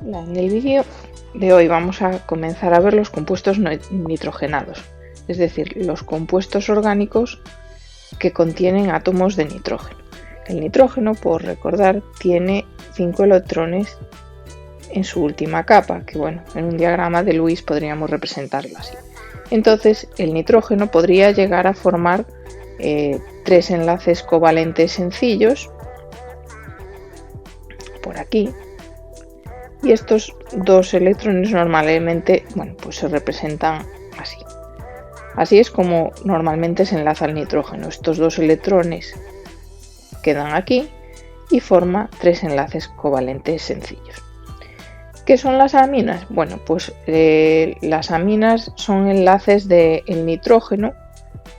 En el vídeo de hoy vamos a comenzar a ver los compuestos nitrogenados, es decir, los compuestos orgánicos que contienen átomos de nitrógeno. El nitrógeno, por recordar, tiene 5 electrones en su última capa, que bueno, en un diagrama de Lewis podríamos representarlo así. Entonces, el nitrógeno podría llegar a formar 3 enlaces covalentes sencillos, por aquí, y estos 2 electrones normalmente, bueno, pues se representan así. Así es como normalmente se enlaza el nitrógeno. Estos 2 electrones quedan aquí y forma 3 enlaces covalentes sencillos. ¿Qué son las aminas? Bueno, pues las aminas son enlaces del nitrógeno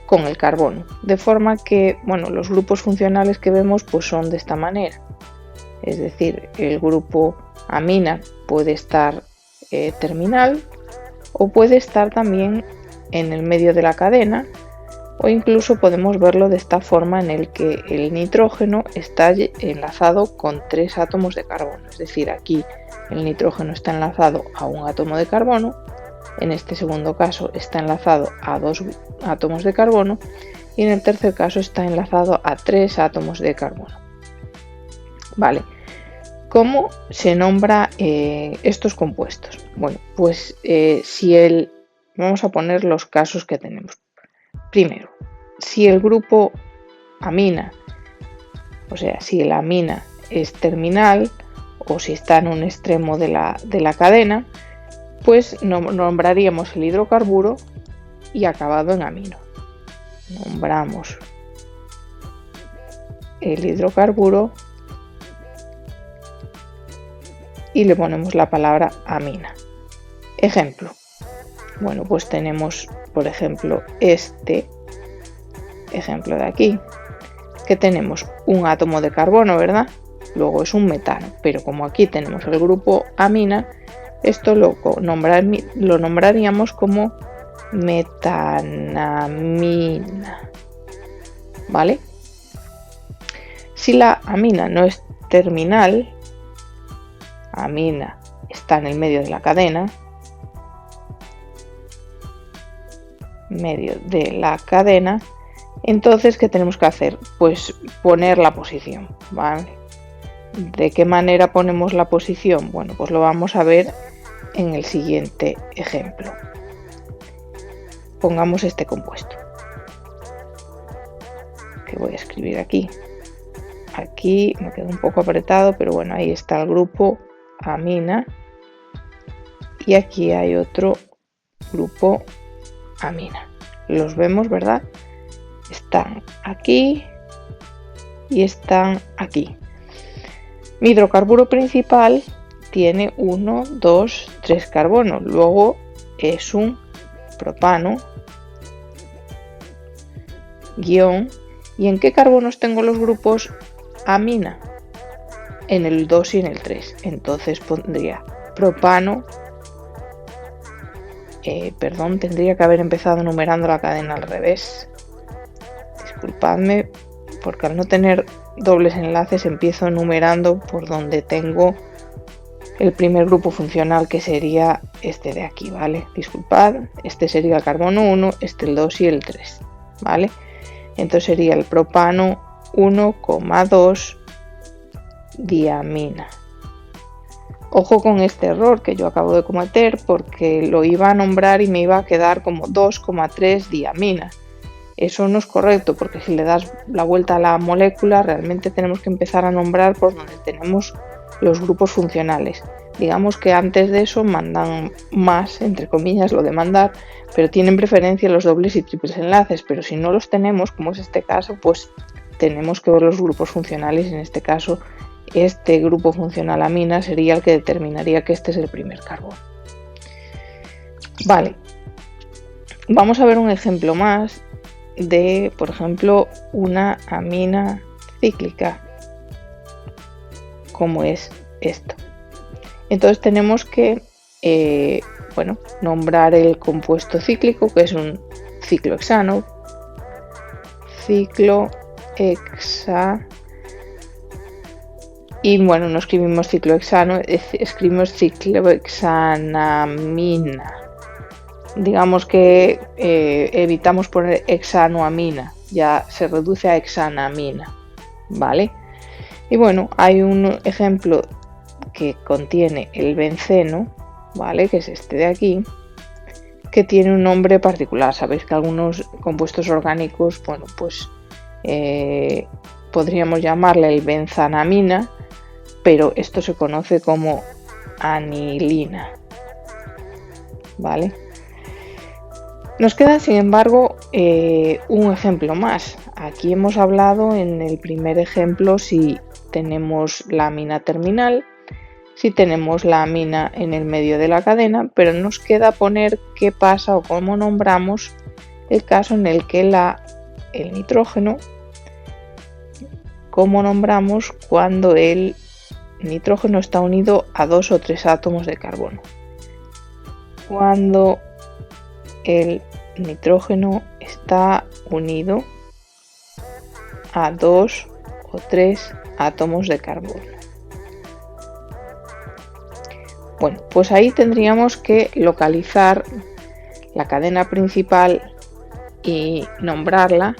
con el carbono, de forma que, bueno, los grupos funcionales que vemos pues son de esta manera. Es decir, el grupo amina puede estar terminal o puede estar también en el medio de la cadena, o incluso podemos verlo de esta forma en el que el nitrógeno está enlazado con 3 átomos de carbono. Es decir, aquí el nitrógeno está enlazado a un átomo de carbono, en este segundo caso está enlazado a 2 átomos de carbono y en el tercer caso está enlazado a 3 átomos de carbono. Vale, ¿cómo se nombra estos compuestos? Bueno, pues vamos a poner los casos que tenemos. Primero, si el grupo amina, o sea, si la amina es terminal o si está en un extremo de la cadena, pues nombraríamos el hidrocarburo y acabado en amino. Nombramos el hidrocarburo y le ponemos la palabra amina. Ejemplo. Bueno, pues tenemos, por ejemplo, este ejemplo de aquí, que tenemos un átomo de carbono, ¿verdad? Luego es un metano, pero como aquí tenemos el grupo amina, esto lo nombraríamos como metanamina, ¿vale? Si la amina no es terminal, amina está en el medio de la cadena, entonces ¿qué tenemos que hacer? Pues poner la posición, ¿vale? ¿De qué manera ponemos la posición? Bueno, pues lo vamos a ver en el siguiente ejemplo. Pongamos este compuesto, que voy a escribir aquí. Aquí me queda un poco apretado, pero bueno, ahí está el grupo amina y aquí hay otro grupo amina. Los vemos, ¿verdad? Están aquí y están aquí. Mi hidrocarburo principal tiene 1, 2, 3 carbonos. Luego es un propano, guión. ¿Y en qué carbonos tengo los grupos amina? En el 2 y en el 3. Entonces pondría propano. Tendría que haber empezado numerando la cadena al revés. Disculpadme, porque al no tener dobles enlaces empiezo numerando por donde tengo el primer grupo funcional, que sería este de aquí, ¿vale? Disculpad, este sería el carbono 1, este el 2 y el 3, ¿vale? Entonces sería el propano 1,2 diamina. Ojo con este error que yo acabo de cometer, porque lo iba a nombrar y me iba a quedar como 2,3 diamina. Eso no es correcto, porque si le das la vuelta a la molécula, realmente tenemos que empezar a nombrar por donde tenemos los grupos funcionales. Digamos que antes de eso mandan más, entre comillas, lo de mandar, pero tienen preferencia los dobles y triples enlaces. Pero si no los tenemos, como es este caso, pues tenemos que ver los grupos funcionales. En este caso, este grupo funcional amina sería el que determinaría que este es el primer carbono. Vale, vamos a ver un ejemplo más de, por ejemplo, una amina cíclica, como es esto. Entonces tenemos que nombrar el compuesto cíclico, que es un ciclohexano, Y bueno, no escribimos ciclohexano, escribimos ciclohexanamina. Digamos que evitamos poner hexanoamina, ya se reduce a hexanamina, ¿vale? Y bueno, hay un ejemplo que contiene el benceno, ¿vale? Que es este de aquí, que tiene un nombre particular. Sabéis que algunos compuestos orgánicos, bueno, pues podríamos llamarle el benzanamina, pero esto se conoce como anilina, ¿vale? Nos queda, sin embargo, un ejemplo más. Aquí hemos hablado en el primer ejemplo si tenemos la amina terminal, si tenemos la amina en el medio de la cadena, pero nos queda poner qué pasa o cómo nombramos el caso en el que el nitrógeno, cómo nombramos cuando el nitrógeno está unido a 2 o 3 átomos de carbono. Cuando el nitrógeno está unido a 2 o 3 átomos de carbono. Bueno, pues ahí tendríamos que localizar la cadena principal y nombrarla,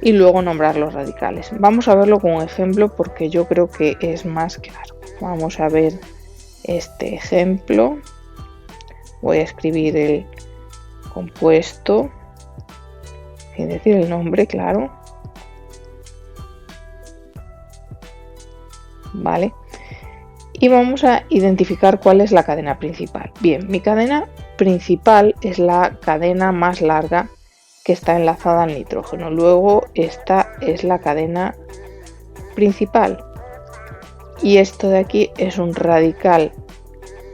y luego nombrar los radicales. Vamos a verlo con un ejemplo porque yo creo que es más claro. Vamos a ver este ejemplo. Voy a escribir el compuesto sin decir el nombre, claro. Vale. Y vamos a identificar cuál es la cadena principal. Bien, mi cadena principal es la cadena más larga que está enlazada al nitrógeno. Luego esta es la cadena principal. Y esto de aquí es un radical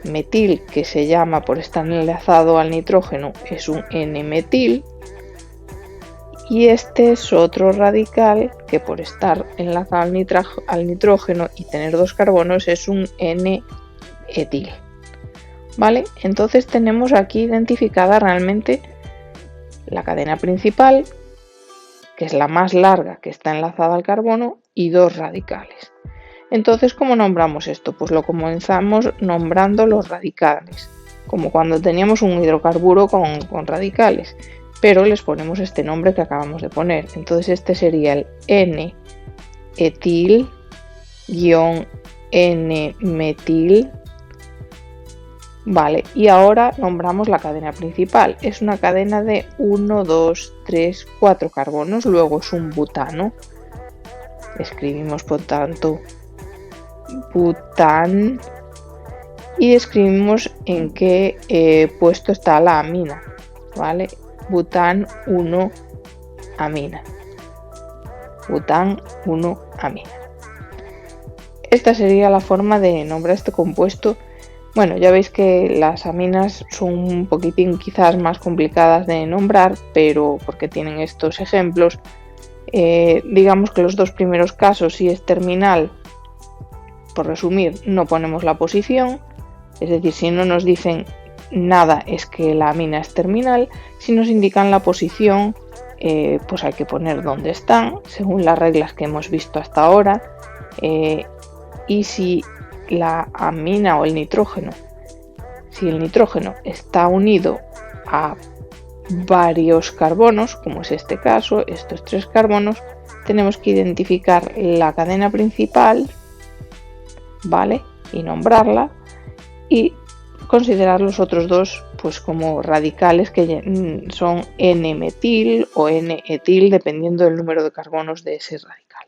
metil que se llama, por estar enlazado al nitrógeno, es un N-metil. Y este es otro radical que por estar enlazado al nitrógeno y tener 2 carbonos es un N-etil. ¿Vale? Entonces tenemos aquí identificada realmente la cadena principal, que es la más larga que está enlazada al carbono, y 2 radicales. Entonces, ¿cómo nombramos esto? Pues lo comenzamos nombrando los radicales, como cuando teníamos un hidrocarburo con radicales, pero les ponemos este nombre que acabamos de poner. Entonces este sería el N-etil-N-metil. Vale, y ahora nombramos la cadena principal. Es una cadena de 1, 2, 3, 4 carbonos, luego es un butano. Escribimos por tanto bután y escribimos en qué puesto está la amina, ¿vale? Bután 1 amina. Bután 1 amina. Esta sería la forma de nombrar este compuesto. Bueno, ya veis que las aminas son un poquitín quizás más complicadas de nombrar, pero porque tienen estos ejemplos, digamos que los dos primeros casos, si es terminal, por resumir, no ponemos la posición, es decir, si no nos dicen nada es que la amina es terminal. Si nos indican la posición, pues hay que poner dónde están, según las reglas que hemos visto hasta ahora, y si la amina o el nitrógeno, si el nitrógeno está unido a varios carbonos, como es este caso, estos 3 carbonos, tenemos que identificar la cadena principal, ¿vale? Y nombrarla, y considerar los otros 2 pues como radicales, que son N-metil o N-etil, dependiendo del número de carbonos de ese radical.